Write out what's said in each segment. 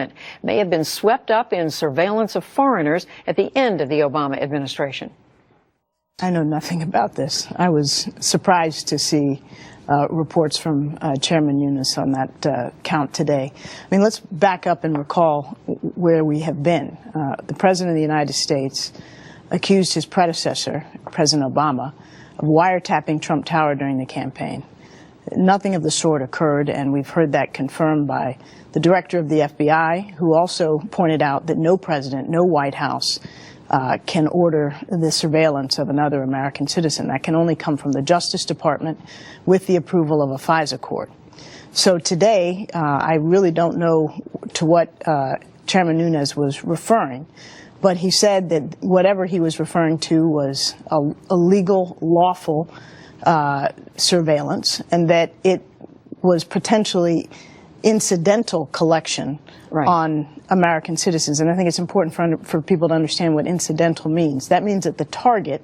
president may have been swept up in surveillance of foreigners at the end of the Obama administration. I know nothing about this. I was surprised to see reports from Chairman Nunes on that count today. I mean, let's back up and recall where we have been. The President of the United States accused his predecessor, President Obama, of wiretapping Trump Tower during the campaign. Nothing of the sort occurred, and we've heard that confirmed by the director of the FBI, who also pointed out that no president, no White House can order the surveillance of another American citizen. That can only come from the Justice Department with the approval of a FISA court. So today, I really don't know to what Chairman Nunes was referring, but he said that whatever he was referring to was a legal, lawful surveillance, and that it was potentially incidental collection on American citizens. And I think it's important for people to understand what incidental means. That means that the target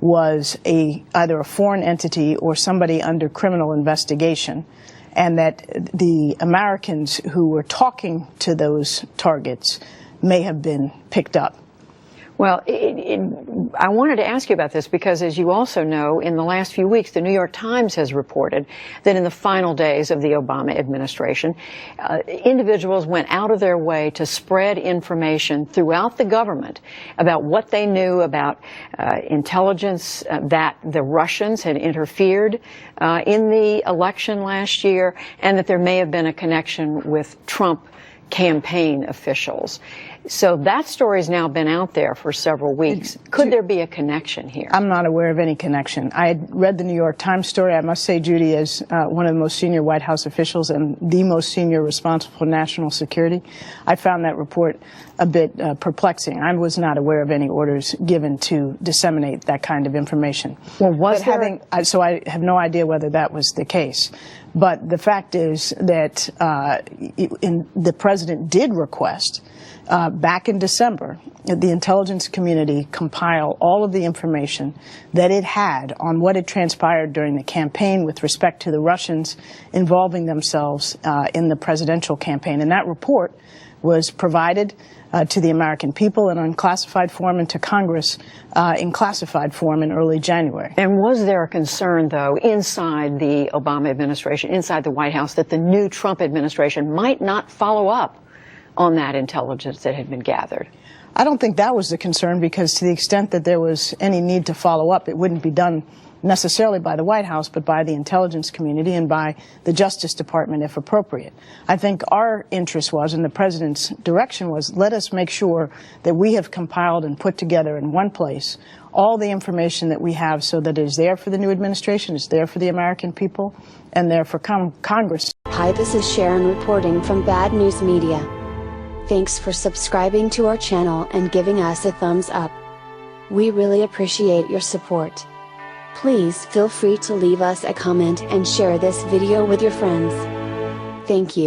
was either a foreign entity or somebody under criminal investigation, and that the Americans who were talking to those targets may have been picked up. Well, I wanted to ask you about this because, as you also know, in the last few weeks, the New York Times has reported that in the final days of the Obama administration, individuals went out of their way to spread information throughout the government about what they knew about intelligence, that the Russians had interfered in the election last year, and that there may have been a connection with Trump campaign officials. So that story has now been out there for several weeks. Could there be a connection here? I'm not aware of any connection. I had read the New York Times story. I must say, Judy, as one of the most senior White House officials and the most senior responsible for national security, I found that report a bit perplexing. I was not aware of any orders given to disseminate that kind of information. Well, so I have no idea whether that was the case. But the fact is that the president did request back in December, the intelligence community compile all of the information that it had on what had transpired during the campaign with respect to the Russians involving themselves in the presidential campaign. And that report was provided to the American people in unclassified form and to Congress in classified form in early January. And was there a concern, though, inside the Obama administration, inside the White House, that the new Trump administration might not follow up on that intelligence that had been gathered? I don't think that was the concern, because to the extent that there was any need to follow up, it wouldn't be done necessarily by the White House, but by the intelligence community and by the Justice Department, if appropriate. I think our interest was, and the President's direction was, let us make sure that we have compiled and put together in one place all the information that we have, so that it is there for the new administration, it's there for the American people, and there for Congress. Hi, this is Sharon reporting from Bad News Media. Thanks for subscribing to our channel and giving us a thumbs up. We really appreciate your support. Please feel free to leave us a comment and share this video with your friends. Thank you.